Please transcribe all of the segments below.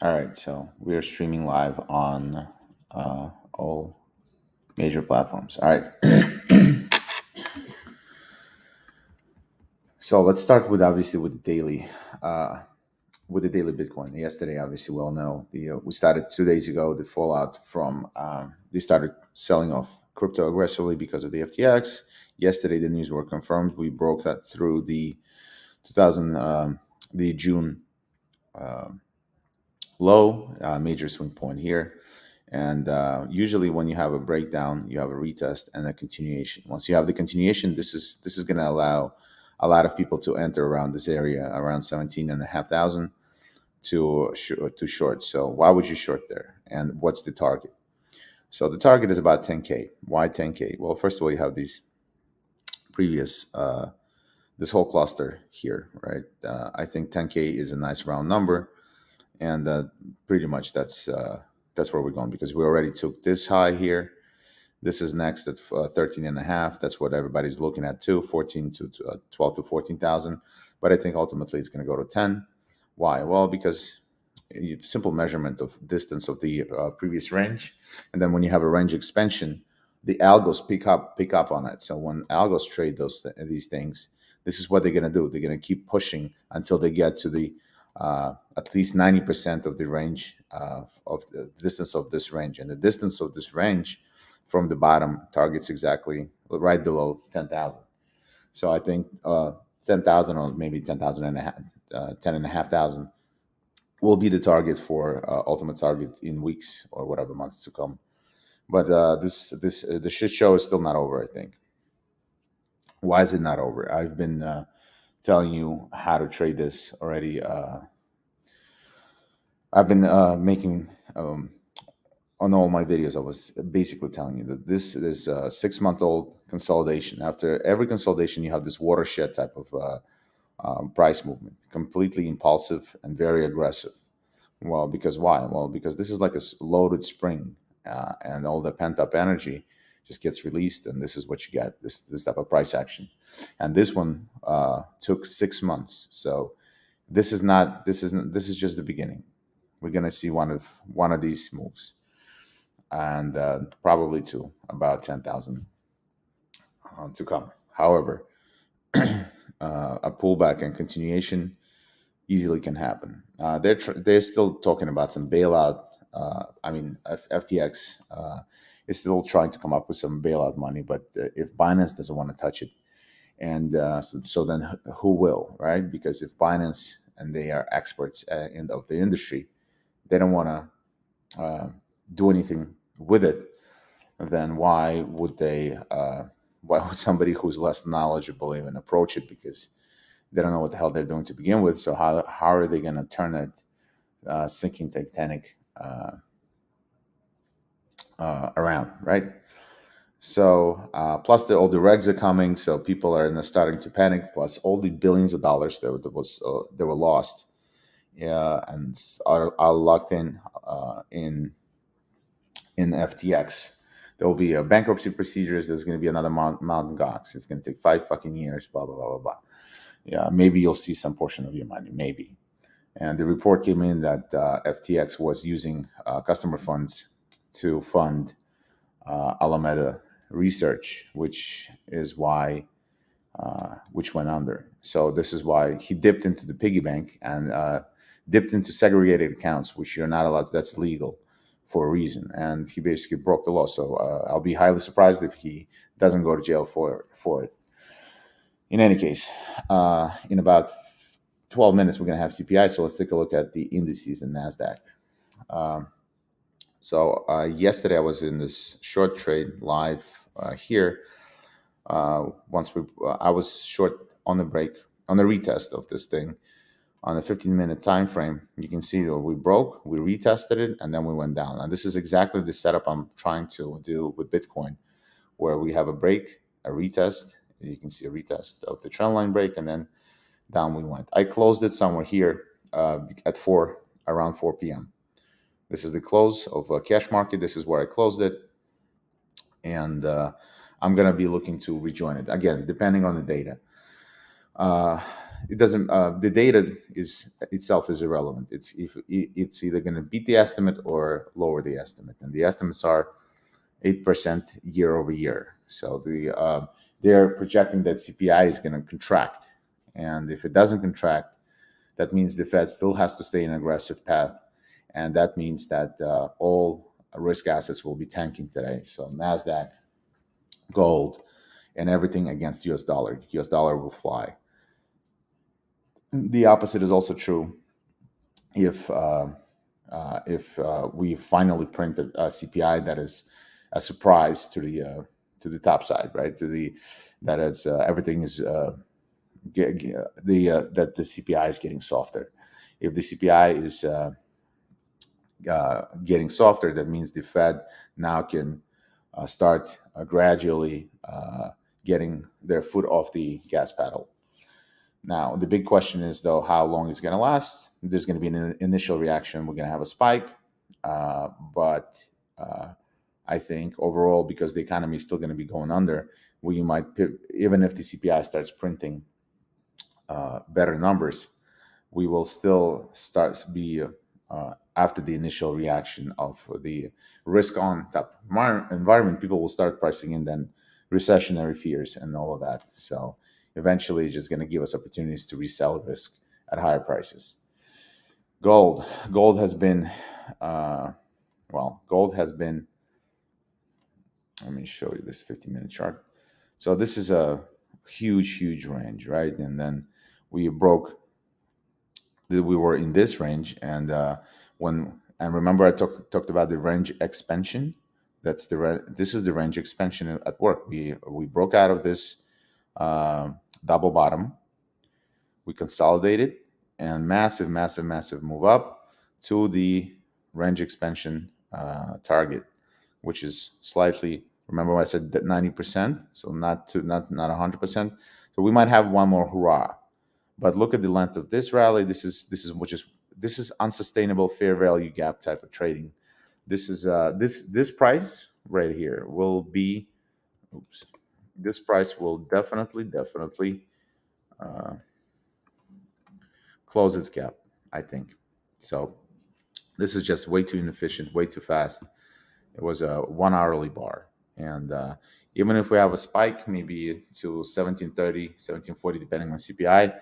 All right, so we are streaming live on all major platforms. All right, so let's start with obviously uh, with the daily Bitcoin. Yesterday, obviously, we all know we started 2 days ago. The fallout from they started selling off crypto aggressively because of the FTX. Yesterday, the news were confirmed. We broke that through the 2000 the June low, major swing point here. And usually, when you have a breakdown, you have a retest and a continuation. Once you have the continuation, this is going to allow a lot of people to enter around this area, around 17,500 to short. So why would you short there? And what's the target? So the target is about 10K. Why 10K? Well, first of all, you have these previous this whole cluster here, right? I think 10K is a nice round number, and pretty much that's where we're going because we already took this high here. This is next at 13 and a half. That's what everybody's looking at too, 14 to 12 to 14,000. But I think ultimately it's going to go to 10. Why? Well, because simple measurement of distance of the previous range, and then when you have a range expansion, the algos pick up on it. So when algos trade these things, this is what they're going to do. They're going to keep pushing until they get to the at least 90% of the range of the distance of this range, and the distance of this range from the bottom targets exactly right below 10,000. So I think 10,000 or maybe 10,000 and a half, 10,500 will be the target for ultimate target in weeks or whatever months to come. But this the shit show is still not over. I think. Why is it not over? I've been telling you how to trade this already. I've been making on all my videos. I was basically telling you that this is a 6 month old consolidation. After every consolidation, you have this watershed type of price movement, completely impulsive and very aggressive. Well, because why? Well, because this is like a loaded spring, and all the pent up energy just gets released, and this is what you get. This type of price action, and this one took 6 months. So this is not. This isn't. This is just the beginning. We're gonna see one of these moves, and probably two, about 10,000 to come. However, a pullback and continuation easily can happen. They're still talking about some bailout. FTX is still trying to come up with some bailout money, but if Binance doesn't want to touch it, and so then who will, right? Because if Binance and they are experts of the industry, they don't want to do anything with it, then why would they? Why would somebody who's less knowledgeable even approach it? Because they don't know what the hell they're doing to begin with. So how are they going to turn it sinking Titanic around, right? So plus all the regs are coming, so people are starting to panic. Plus all the billions of dollars that were lost, yeah, and are locked in FTX. There will be a bankruptcy procedures. There's going to be another Mountain Gox. It's going to take 5 fucking years. Blah blah blah blah blah. Yeah, maybe you'll see some portion of your money, maybe. And the report came in that FTX was using customer funds to fund Alameda Research, which is why which went under. So this is why he dipped into the piggy bank and dipped into segregated accounts, which you're not allowed to. That's legal for a reason, and he basically broke the law. So I'll be highly surprised if he doesn't go to jail for it. In any case, in about 12 minutes, we're going to have CPI. So let's take a look at the indices and NASDAQ. Um, yesterday I was in this short trade live here. I was short on the break, on the retest of this thing on a 15-minute time frame. You can see that we broke, we retested it, and then we went down. And this is exactly the setup I'm trying to do with Bitcoin, where we have a break, a retest. You can see a retest of the trend line break, and then down we went. I closed it somewhere here at around 4 p.m. This is the close of a cash market. This is where I closed it, and I'm gonna be looking to rejoin it again, depending on the data. Uh, it doesn't. The data is itself is irrelevant. It's if it's either going to beat the estimate or lower the estimate, and the estimates are 8% year over year. So they're projecting that CPI is going to contract, and if it doesn't contract, that means the Fed still has to stay in an aggressive path, and that means that all risk assets will be tanking today. So Nasdaq, gold, and everything against U.S. dollar. U.S. dollar will fly. The opposite is also true if we finally print a CPI that is a surprise to the top side, right? To the that it's everything is that the CPI is getting softer. If the CPI is getting softer, that means the Fed now can start gradually getting their foot off the gas pedal. Now, the big question is, though, how long it's going to last. There's going to be an initial reaction. We're going to have a spike. But I think overall, because the economy is still going to be going under, we might, even if the CPI starts printing better numbers, we will still start to be after the initial reaction of the risk on top environment, people will start pricing in then recessionary fears and all of that. So eventually it's just going to give us opportunities to resell risk at higher prices. Gold has been gold has been, let me show you this 15-minute chart. So this is a huge range, right? And then we were in this range, and remember I talked about the range expansion. This is the range expansion at work. We broke out of this double bottom. We consolidated and massive move up to the range expansion target, which is slightly. Remember I said that 90%, so not 100%. So we might have one more hurrah. But look at the length of this rally. This is unsustainable fair value gap type of trading. This is this price right here will be. Oops, this price will definitely close its gap, I think. So this is just way too inefficient, way too fast. It was a 1 hourly bar, and even if we have a spike, maybe to 1730, 1740, depending on CPI.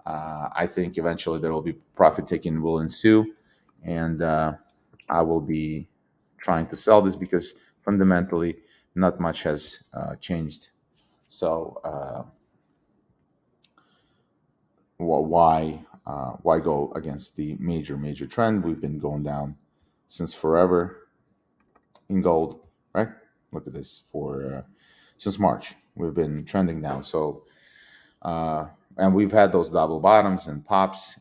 I think eventually there will be profit taking will ensue, and I will be trying to sell this because fundamentally not much has changed. So why go against the major trend? We've been going down since forever in gold, right? Look at this for since March we've been trending down. So and we've had those double bottoms and pops.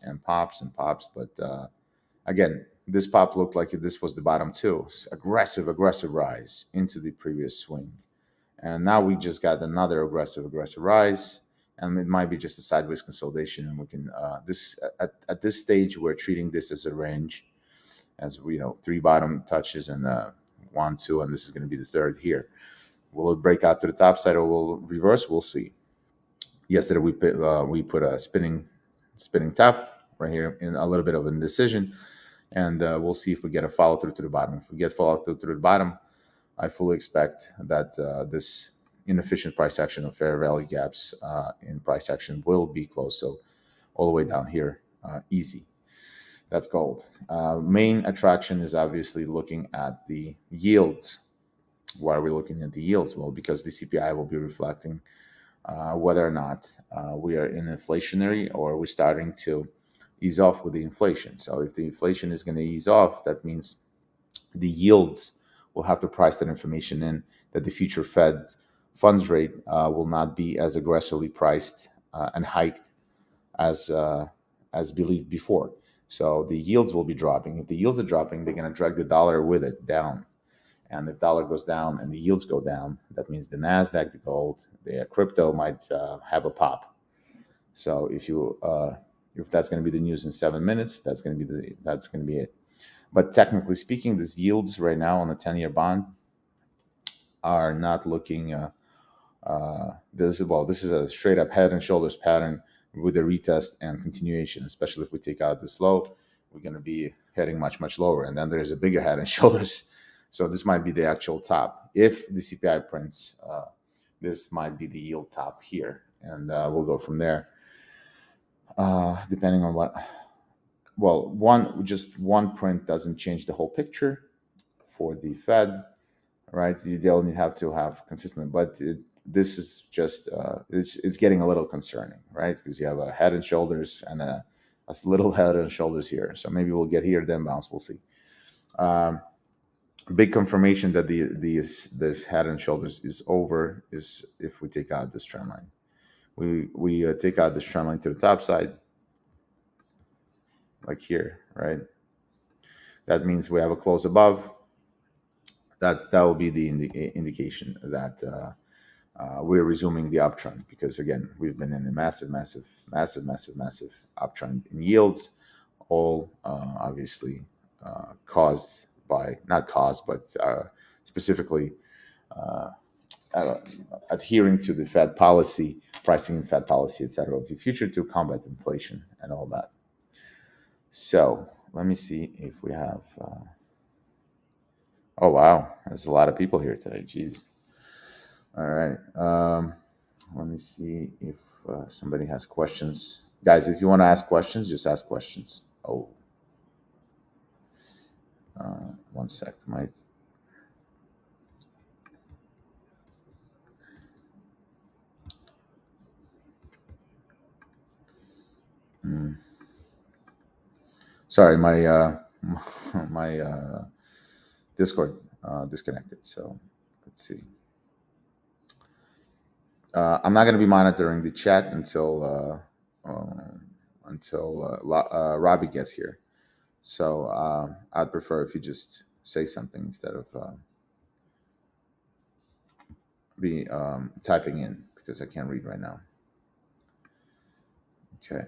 But again, this pop looked like this was the bottom too. Aggressive rise into the previous swing. And now we just got another aggressive rise. And it might be just a sideways consolidation. And we can, at this stage, we're treating this as a range, as we know, 3 bottom touches and 1, 2, and this is going to be the third here. Will it break out to the top side or will it reverse? We'll see. Yesterday we put a spinning top right here in a little bit of indecision, and we'll see if we get a follow through to the bottom. If we get follow through to the bottom, I fully expect that this inefficient price action of fair value gaps in price action will be closed. So all the way down here, easy. That's gold. Main attraction is obviously looking at the yields. Why are we looking at the yields? Well, because the CPI will be reflecting whether or not we are in inflationary or we're starting to ease off with the inflation. So if the inflation is going to ease off, that means the yields will have to price that information in, that the future Fed funds rate will not be as aggressively priced and hiked as believed before. So the yields will be dropping. If the yields are dropping, they're going to drag the dollar with it down. And if dollar goes down and the yields go down, that means the Nasdaq, the gold, the crypto might have a pop. So if that's going to be the news in 7 minutes, that's going to be it. But technically speaking, these yields right now on the 10-year bond are not looking. This is a straight up head and shoulders pattern with a retest and continuation, especially if we take out this low, we're going to be heading much, much lower. And then there's a bigger head and shoulders. So this might be the actual top. If the CPI prints, this might be the yield top here. And we'll go from there, depending on what. Well, just one print doesn't change the whole picture for the Fed, right? They'll have to have consistent, but this is just it's getting a little concerning, right? Because you have a head and shoulders and a little head and shoulders here. So maybe we'll get here, then bounce. We'll see. Big confirmation that this head and shoulders is over is if we take out this trend line. We take out this trend line to the top side, like here, right? That means we have a close above. That will be the indication that we're resuming the uptrend, because again, we've been in a massive uptrend in yields, all obviously caused by, not caused, but specifically adhering to the Fed policy, pricing in Fed policy, etc., of the future to combat inflation and all that. So let me see if we have. Oh wow, there's a lot of people here today. Jeez. All right. Let me see if somebody has questions. Guys, if you want to ask questions, just ask questions. Oh, one sec. Sorry, my my Discord disconnected. So let's see. I'm not going to be monitoring the chat until Robbie gets here. So I'd prefer if you just say something instead of be typing in, because I can't read right now. Okay.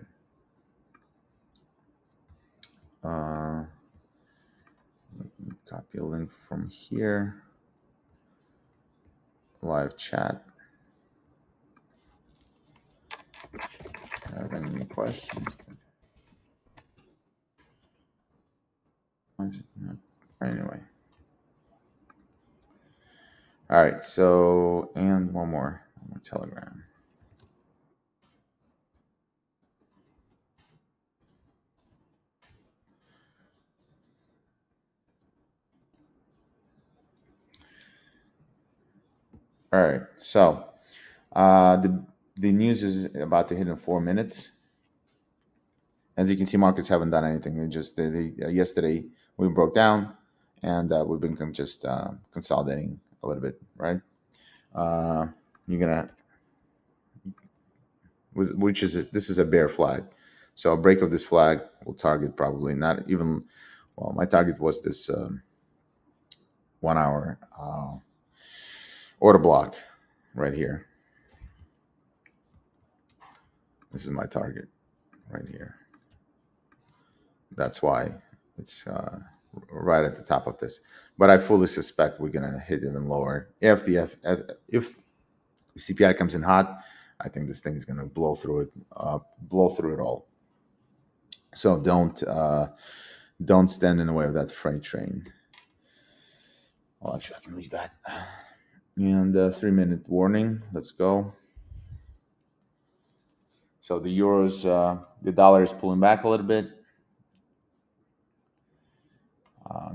Copy a link from here. Live chat. Have any questions? Anyway. All right. So, and one more Telegram. All right. So, the news is about to hit in 4 minutes. As you can see, markets haven't done anything. Yesterday we broke down, and we've been just consolidating a little bit, right? You're gonna, this is a bear flag, so a break of this flag will target probably not even. Well, my target was this 1 hour order block right here. This is my target right here. That's why it's right at the top of this. But I fully suspect we're gonna hit even lower if if CPI comes in hot. I think this thing is gonna blow through it all. So don't stand in the way of that freight train. Well, actually, I can leave that. And 3-minute warning. Let's go. So the euros, the dollar is pulling back a little bit.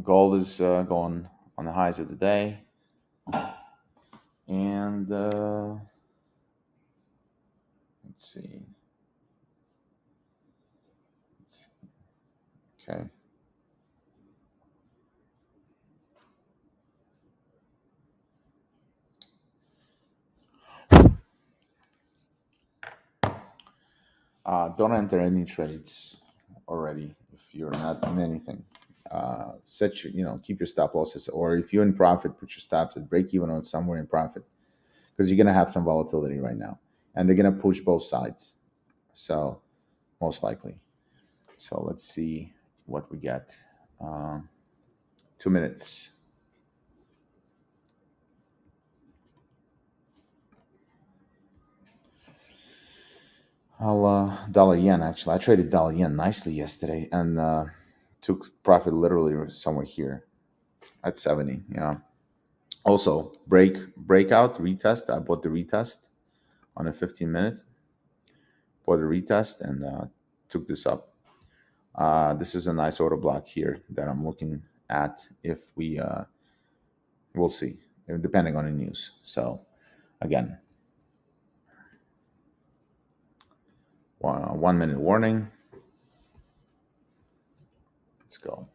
Gold is going on the highs of the day. And let's see. Okay. Don't enter any trades already if you're not in anything. Keep your stop losses, or if you're in profit, put your stops at break even or somewhere in profit, because you're gonna have some volatility right now, and they're gonna push both sides. So most likely. So let's see what we get. 2 minutes. I'll dollar yen. Actually, I traded dollar yen nicely yesterday and took profit literally somewhere here at 70. Yeah. Also, breakout retest. I bought the retest on a 15 minutes. Bought a retest and took this up. This is a nice order block here that I'm looking at. If we'll see, depending on the news. So again, 1 minute warning. Let's go.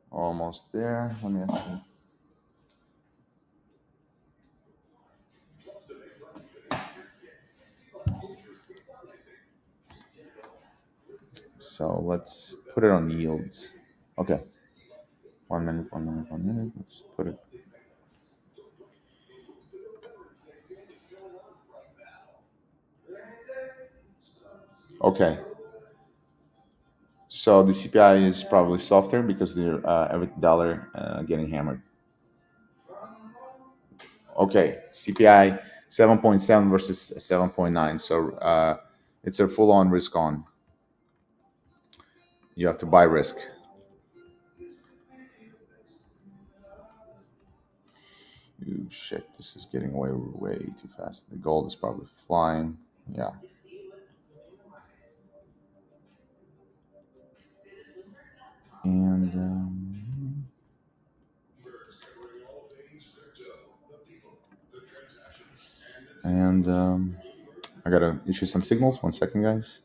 Almost there. Let me actually. So let's put it on yields. Okay. 1 minute, 1 minute, 1 minute. Let's put it. Okay. So the CPI is probably softer because the every dollar getting hammered. Okay. CPI 7.7 versus 7.9. So it's a full on risk on. You have to buy risk. Ooh, shit, this is getting away way too fast. The gold is probably flying. Yeah. And I gotta issue some signals. 1 second, guys.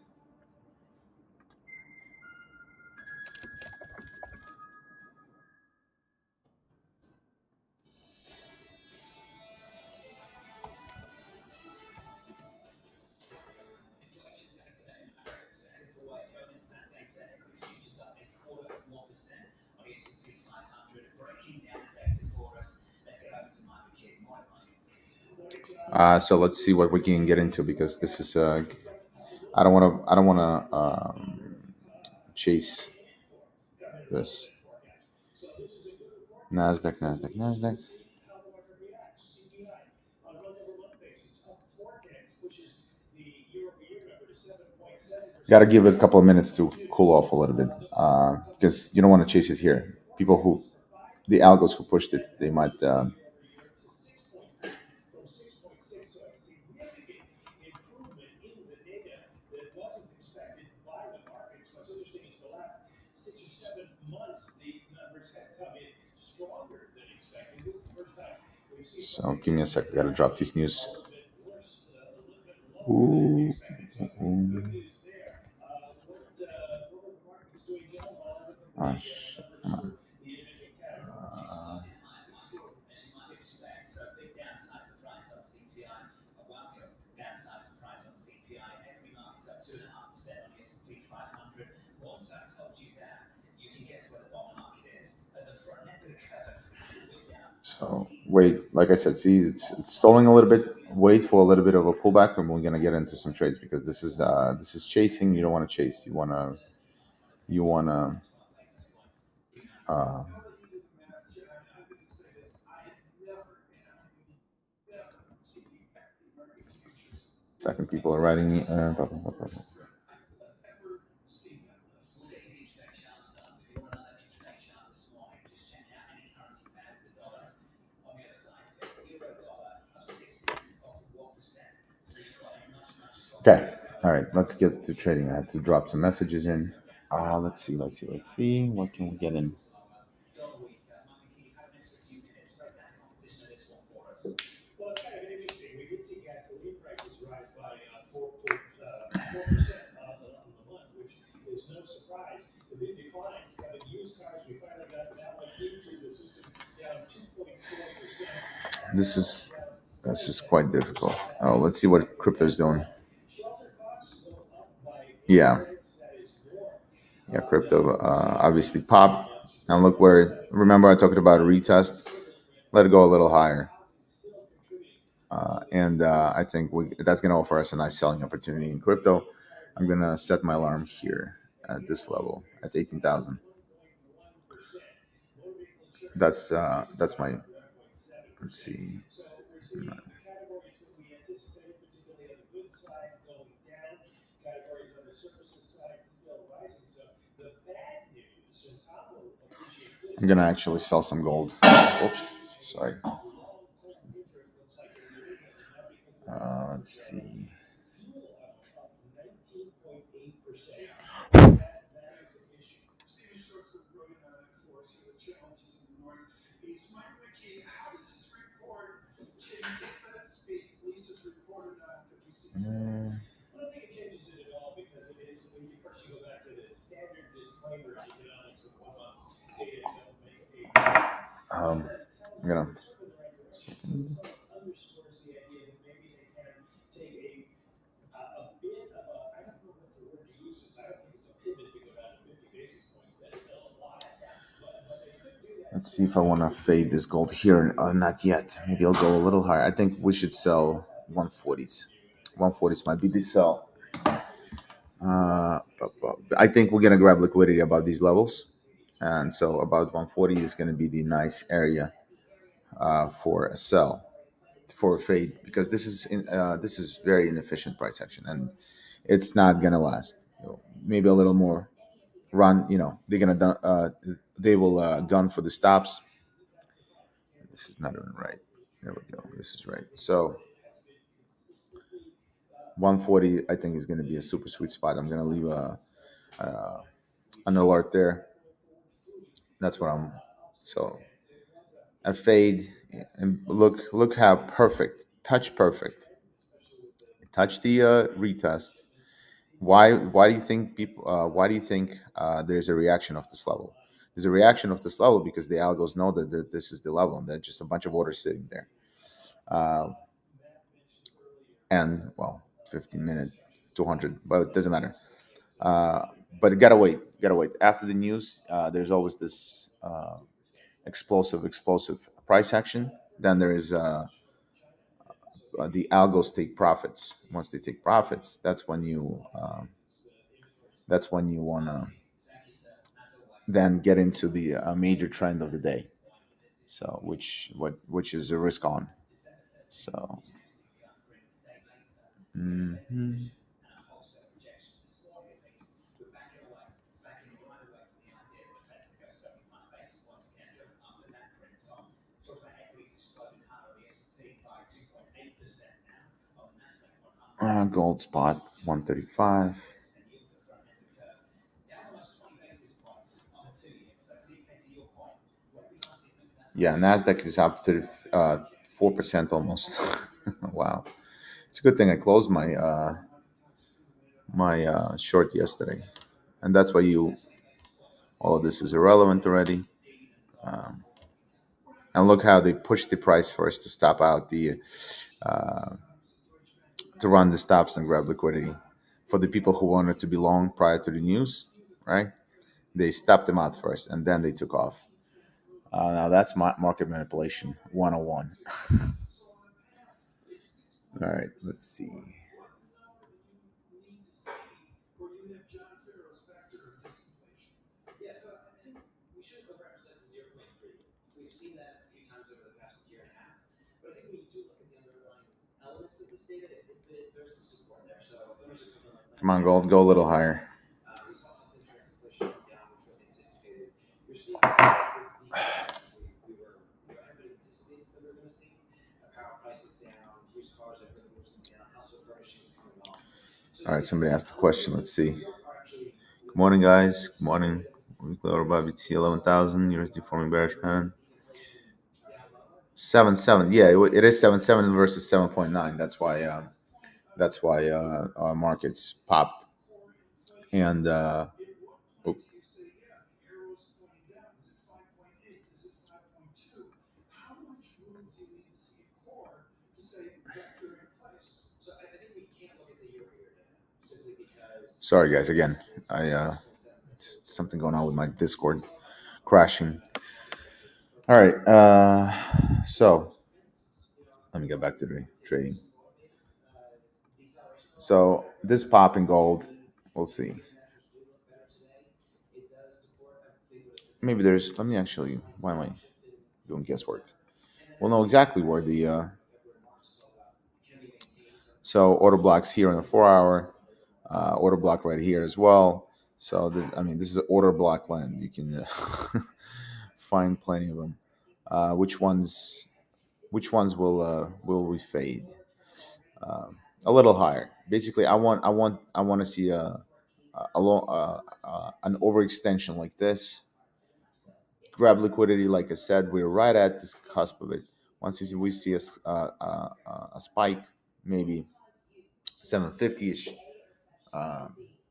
So let's see what we can get into because this is I don't want to chase this. Nasdaq. Got to give it a couple of minutes to cool off a little bit because you don't want to chase it here. People who the algos who pushed it, they might. So give me a sec. I gotta drop these news. Ooh, ooh. Oh, shit. Come on. So wait, like I said, see, it's stalling a little bit. Wait for a little bit of a pullback, and we're gonna get into some trades because this is chasing. You don't want to chase. You wanna uh, second people are writing me. Blah, blah, blah, blah, blah. Okay. All right. Let's get to trading. I had to drop some messages in. Let's see. What can we get in? This is quite difficult. Oh, let's see what crypto's doing. Yeah, yeah, crypto obviously pop. And look where. Remember, I talked about a retest. Let it go a little higher, and I think that's going to offer us a nice selling opportunity in crypto. I'm going to set my alarm here at this level at 18,000. That's my, let's see. I'm gonna actually sell some gold. Oops, sorry. Let's see. Mm, Um, I'm gonna. Let's see if I want to fade this gold here. Not yet. Maybe I'll go a little higher. I think we should sell 140s. 140s might be the sell. I think we're gonna grab liquidity above these levels, and so about 140 is gonna be the nice area for a sell, for a fade, because this is very inefficient price action, and it's not gonna last. Maybe a little more run. They're gonna they will gun for the stops. This is not even right. There we go. This is right. So 140, I think, is going to be a super sweet spot. I'm going to leave an alert there. That's what I'm. So a fade, and look how perfect, touch perfect, touch the retest. Why do you think people? Why do you think there's a reaction of this level? There's a reaction of this level because the algos know that this is the level, and they're just a bunch of orders sitting there. Uh, and well, 15 minute, 200, but it doesn't matter. Uh, but gotta wait. After the news, there's always this explosive price action. Then there is the algos take profits. Once they take profits, that's when you wanna then get into the major trend of the day. So which is a risk on. So mhm. Gold spot 135. Yeah, Nasdaq is up to 4% almost. Wow, it's a good thing I closed my short yesterday, and that's why you all of this is irrelevant already. Um, and look how they pushed the price for us to stop out the to run the stops and grab liquidity for the people who wanted to be long prior to the news, right? They stopped them out first, and then they took off. Now that's market manipulation 101. All right, let's see. Come on, gold, go a little higher. All right, somebody asked a question. Let's see. Good morning, guys. Good morning. Weekly order by BTC 11,000 USD forming bearish pattern. 7.7. Yeah, it is 7.7 versus 7.9. That's why our markets popped. And oh, sorry, guys. Again, I something going on with my Discord crashing. All right. So let me get back to the trading. So this pop in gold, we'll see. maybe there's. Let me actually. Why am I doing guesswork? We'll know exactly where the so order blocks here on the 4 hour, order block right here as well. So I mean, this is order block land. You can find plenty of them. Which ones? Which ones will we fade? A little higher. Basically, I want to see a long an overextension like this. Grab liquidity, like I said, we're right at this cusp of it. Once we see a spike, maybe 750ish,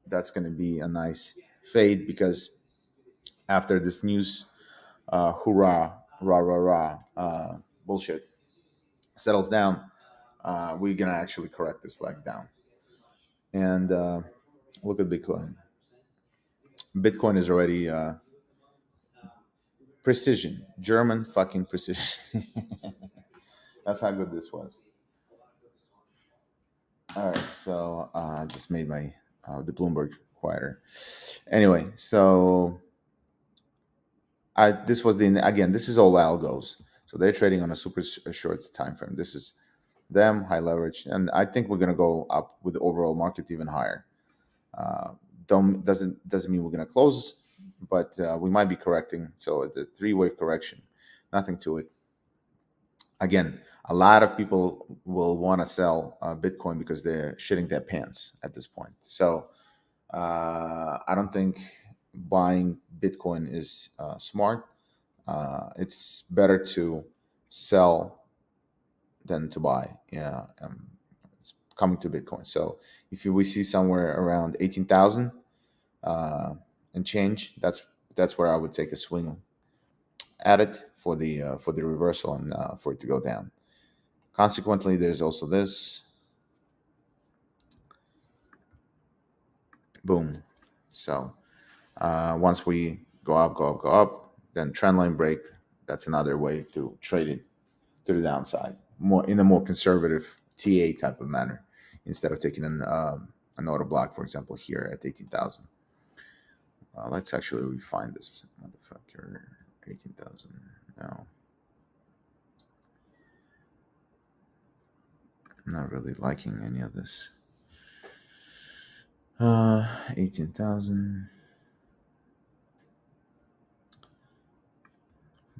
that's going to be a nice fade because after this news, hoorah, rah, rah, rah, bullshit settles down, we're going to actually correct this leg down. And look at Bitcoin. Bitcoin is already precision, German fucking precision. That's how good this was. All right, so I just made my the Bloomberg quieter. Anyway, so this was the again. This is all algos, so they're trading on a super short time frame. This is them high leverage, and I think we're gonna go up with the overall market even higher. Uh, don't doesn't mean we're gonna close, but we might be correcting. So the three-wave correction, nothing to it. Again, a lot of people will want to sell Bitcoin because they're shitting their pants at this point. So I don't think buying Bitcoin is smart. It's better to sell than to buy. Yeah, it's coming to Bitcoin. So if we see somewhere around 18,000 uh, and change, that's where I would take a swing at it for the reversal and for it to go down. Consequently, there's also this. Boom. So once we go up, go up, go up, then trendline break. That's another way to trade it to the downside, more in a more conservative TA type of manner, instead of taking an order block, for example, here at 18,000. Let's actually refine this motherfucker. 18,000. No, I'm not really liking any of this. 18,000.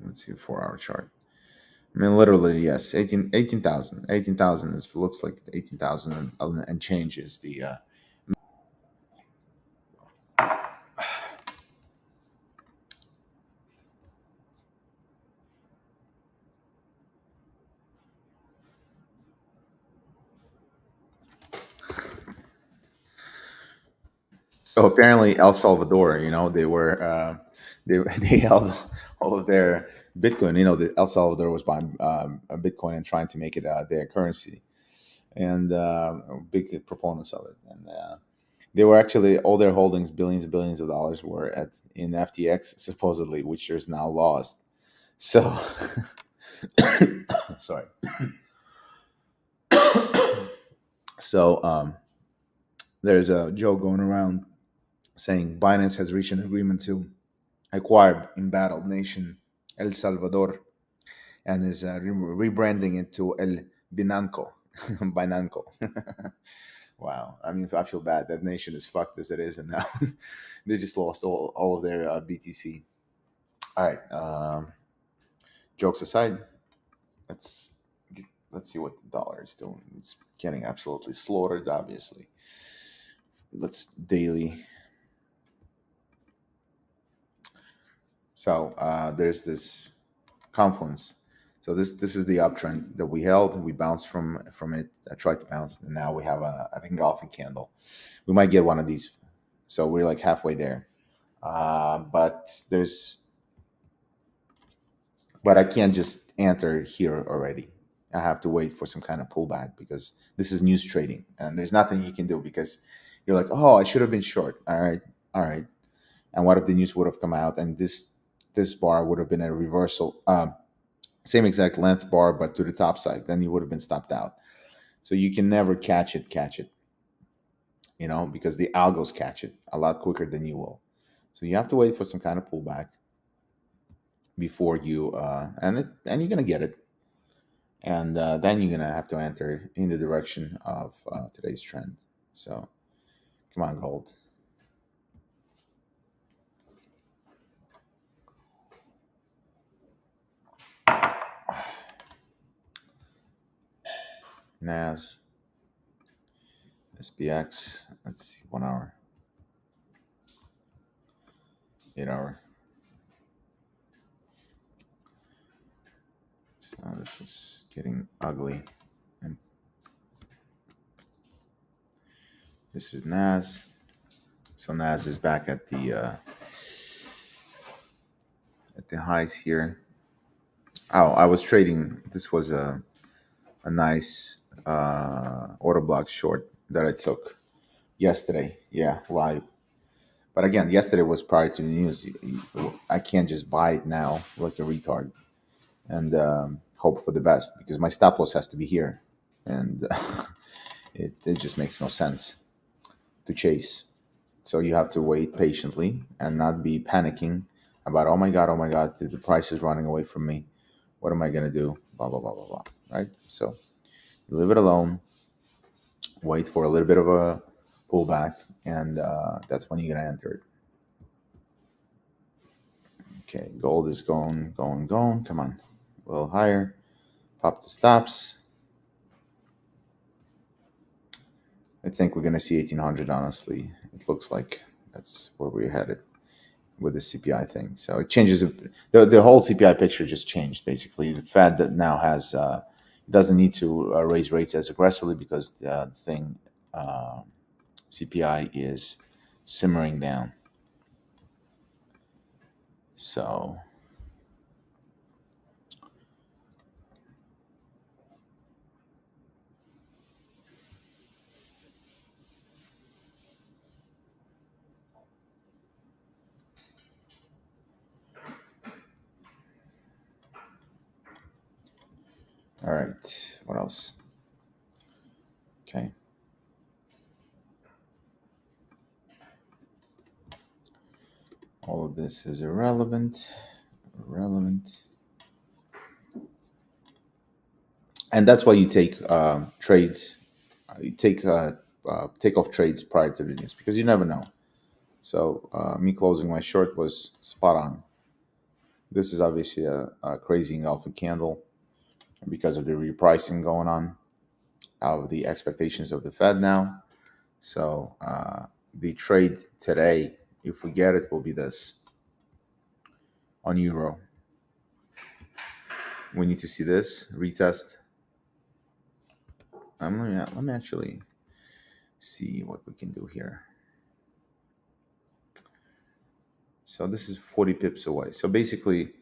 Let's see a 4 hour chart. I mean, literally, yes, 18,000. 18,000 is looks like 18,000 and changes the. So apparently, El Salvador, they were they held all of their Bitcoin. El Salvador was buying a Bitcoin and trying to make it their currency, and big proponents of it. And they were actually all their holdings, billions and billions of dollars, were at in FTX supposedly, which is now lost. So, sorry. So there's a joke going around saying Binance has reached an agreement to acquire embattled nation El Salvador and is rebranding it to El Binanco. Binanco. Wow. I mean, I feel bad. That nation is fucked as it is, and now they just lost all of their BTC. All right. Jokes aside, let's let's see what the dollar is doing. It's getting absolutely slaughtered, obviously. Let's daily. So there's this confluence. So this is the uptrend that we held. We bounced from it. I tried to bounce, and now we have an engulfing candle. We might get one of these. So we're like halfway there. But I can't just enter here already. I have to wait for some kind of pullback because this is news trading, and there's nothing you can do because you're like, oh, I should have been short. All right. And what if the news would have come out and this bar would have been a reversal, same exact length bar, but to the top side? Then you would have been stopped out. So you can never catch it, because the algos catch it a lot quicker than you will. So you have to wait for some kind of pullback. before you and you're gonna get it, and then you're gonna have to enter in the direction of today's trend. So come on, gold. Nas, SPX. Let's see, 1 hour, 8 hour. So this is getting ugly. And this is Nas. So Nas is back at the highs here. Oh, I was trading. This was a nice order block short that I took yesterday. Yeah, live. But again, yesterday was prior to the news. I can't just buy it now like a retard and hope for the best because my stop loss has to be here, and it just makes no sense to chase. So you have to wait patiently and not be panicking about, oh my god, the price is running away from me. What am I gonna do? Blah blah blah blah blah. Right? So you leave it alone. Wait for a little bit of a pullback, and that's when you're gonna enter it. Okay, gold is going, going, going. Come on, a little higher. Pop the stops. I think we're gonna see 1800. Honestly, it looks like that's where we're headed with the CPI thing. So it changes the whole CPI picture just changed basically. The Fed that now has doesn't need to raise rates as aggressively because the thing CPI is simmering down. So all right, what else? Okay. All of this is irrelevant. Irrelevant. And that's why you take trades. You take off trades prior to the news because you never know. So me closing my short was spot on. This is obviously a crazy engulfing candle because of the repricing going on of the expectations of the Fed now. So the trade today, if we get it, will be this on euro. We need to see this retest. Let me actually see what we can do here. So this is 40 pips away. So basically,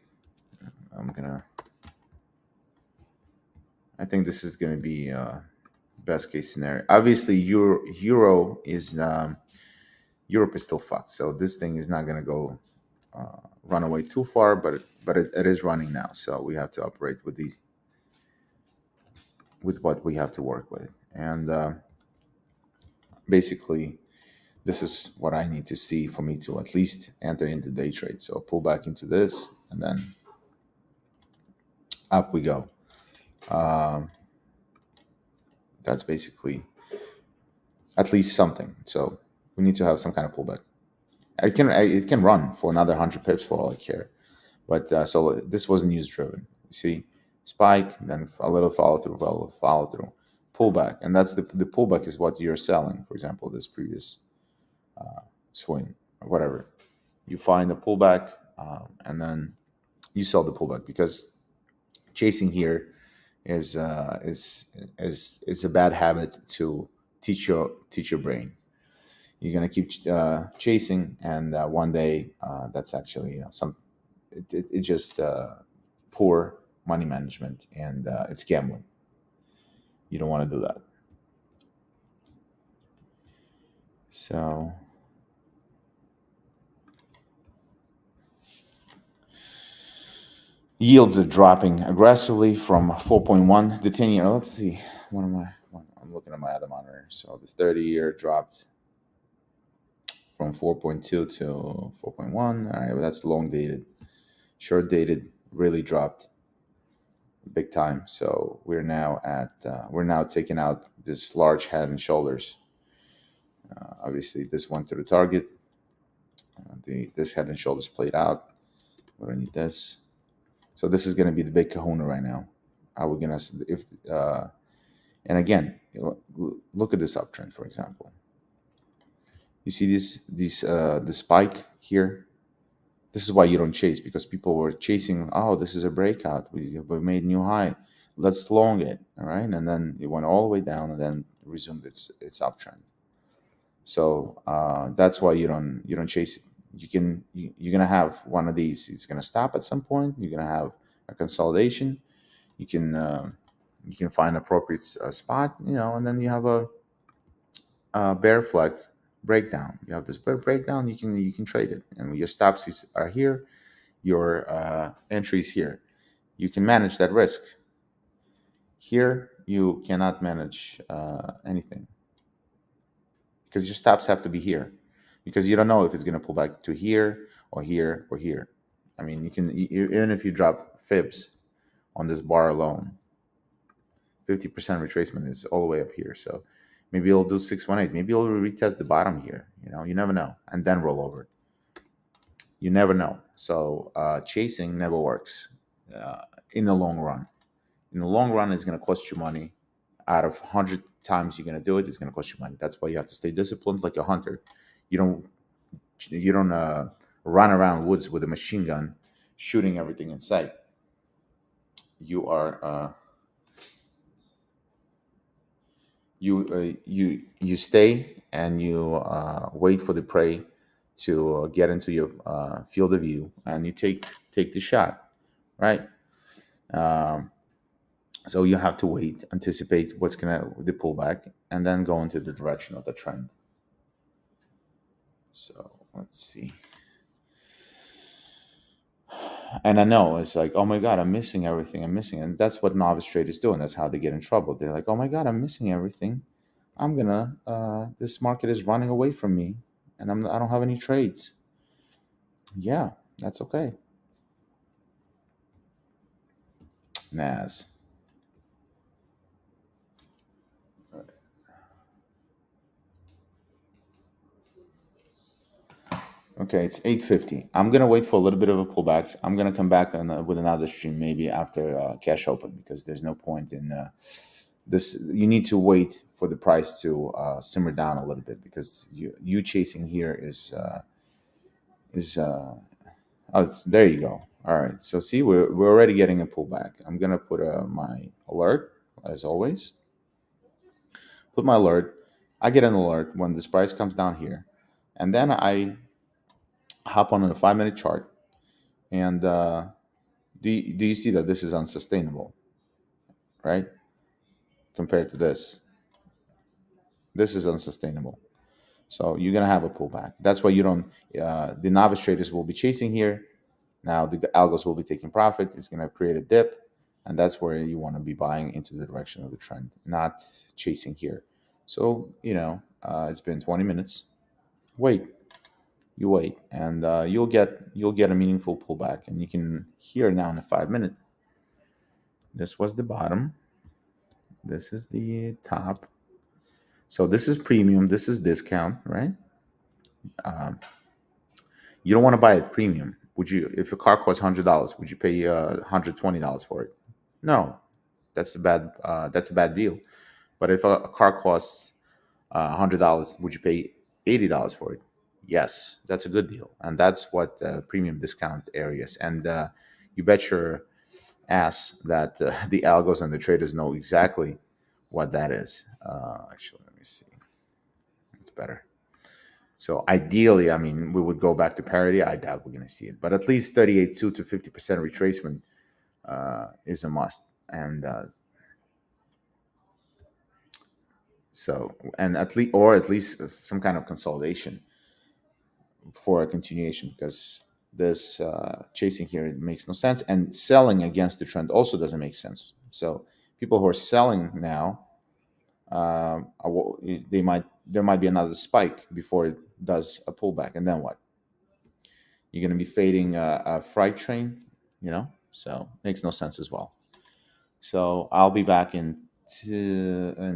I think this is gonna be best case scenario. Obviously, Euro is Europe is still fucked. So this thing is not gonna go run away too far, but it is running now. So we have to operate with what we have to work with, and basically, this is what I need to see for me to at least enter into day trade. So pull back into this, and then up we go. That's basically at least something. So we need to have some kind of pullback. It can run for another 100 pips for all I care. But so this was news driven. You see, spike, then a little follow through, pullback, and that's the pullback is what you're selling. For example, this previous swing or whatever, you find a pullback, and then you sell the pullback because chasing here is a bad habit to teach your brain. You're gonna keep chasing, and one day that's actually it just poor money management, and it's gambling. You don't want to do that. So yields are dropping aggressively from 4.1. The 10-year. Let's see. What am I? I'm looking at my other monitor. So the 30-year dropped from 4.2 to 4.1. All right, well, that's long dated. Short dated really dropped big time. So we're now taking out this large head and shoulders. Obviously, this went to the target. The This head and shoulders played out. We don't need this. So this is going to be the big kahuna right now. Are we gonna if and again, look at this uptrend, for example. You see the spike here. This is why you don't chase, because people were chasing. Oh, this is a breakout. We made new high. Let's long it, all right? And then it went all the way down and then resumed its uptrend. So that's why you don't chase it. You're gonna have one of these. It's gonna stop at some point. You're gonna have a consolidation. You can you can find appropriate spot, and then you have a bear flag breakdown. You have this bear breakdown. You can trade it, and your stops are here. Your entries here. You can manage that risk. Here, you cannot manage anything because your stops have to be here, because you don't know if it's going to pull back to here or here or here. I mean, even if you drop fibs on this bar alone, 50% retracement is all the way up here. So maybe it'll do 618. Maybe it'll retest the bottom here. You never know, and then roll over. You never know. So chasing never works in the long run. In the long run, it's going to cost you money. Out of 100 times you're going to do it, it's going to cost you money. That's why you have to stay disciplined like a hunter. You don't run around woods with a machine gun shooting everything in sight. You are you stay and you wait for the prey to get into your field of view, and you take the shot, right? Um, so you have to wait, anticipate what's gonna the pullback, and then go into the direction of the trend. So let's see. And I know it's like, oh my God, I'm missing everything. I'm missing. And that's what novice traders do. And that's how they get in trouble. They're like, oh my God, I'm missing everything. This market is running away from me, and I don't have any trades. Yeah, that's okay. Nas. Okay, it's 8:50. I'm gonna wait for a little bit of a pullback. I'm gonna come back with another stream maybe after cash open, because there's no point in this. You need to wait for the price to simmer down a little bit, because you chasing here is oh, there you go. All right. So see, we're already getting a pullback. I'm gonna put my alert as always. Put my alert. I get an alert when this price comes down here, and then I hop on a 5 minute chart. And do you see that this is unsustainable, right? Compared to this is unsustainable. So you're gonna have a pullback. That's why you don't. The novice traders will be chasing here. Now the algos will be taking profit. It's going to create a dip, and that's where you want to be buying into the direction of the trend, not chasing here. So it's been 20 minutes. Wait, you wait, and you'll get a meaningful pullback, and you can hear now in a 5 minute. This was the bottom. This is the top. So this is premium. This is discount, right? Um, you don't want to buy it premium. Would you? If a car costs $100, would you pay $120 for it? No, that's a bad deal. But if a car costs $100, would you pay $80 for it? Yes, that's a good deal, and that's what premium discount areas. And you bet your ass that the algos and the traders know exactly what that is. Actually, let me see. It's better. So ideally, I mean, we would go back to parity. I doubt we're going to see it, but at least 38.2 to 50% retracement is a must. And and at least some kind of consolidation for a continuation, because this chasing here, it makes no sense, and selling against the trend also doesn't make sense. So people who are selling now, there might be another spike before it does a pullback, and then what? You're going to be fading a freight train. So makes no sense as well. So I'll be back in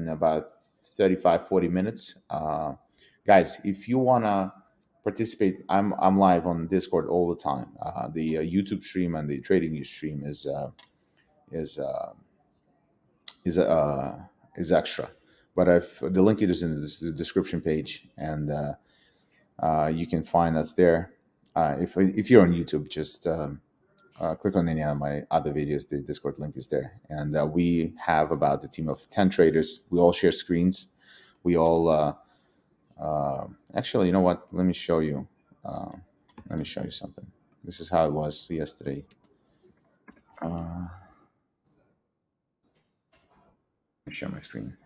about 35, 40 minutes. Guys, if you want to participate, I'm live on Discord all the time. The YouTube stream and the trading news stream is uh, is uh, is extra. But if the link is in the description page, and you can find us there. If you're on YouTube, just click on any of my other videos. The Discord link is there, and we have about a team of 10 traders. We all share screens. We all actually, you know what? Let me show you. Uh, let me show you something. This is how it was yesterday. Let me share my screen.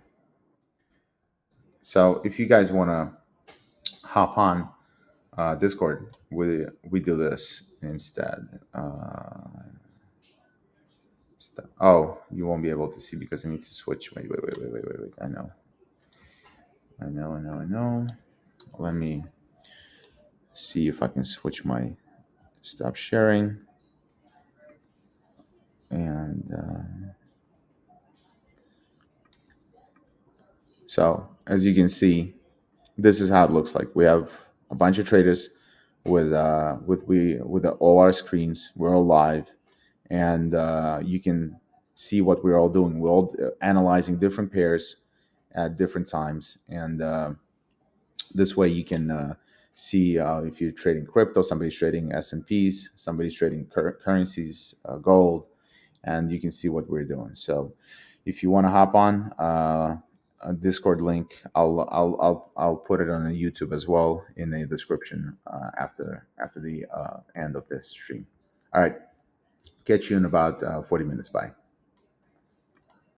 So if you guys want to hop on Discord, we do this instead. Oh, you won't be able to see because I need to switch. Wait. I know. Let me see if I can switch my stop sharing. And so, as you can see, this is how it looks like. We have a bunch of traders with all our screens. We're all live, and you can see what we're all doing. We're all analyzing different pairs at different times, and this way you can see if you're trading crypto, somebody's trading S&Ps, somebody's trading currencies, gold, and you can see what we're doing. So if you want to hop on a Discord link, I'll put it on the YouTube as well in the description after the end of this stream. All right, catch you in about 40 minutes. Bye.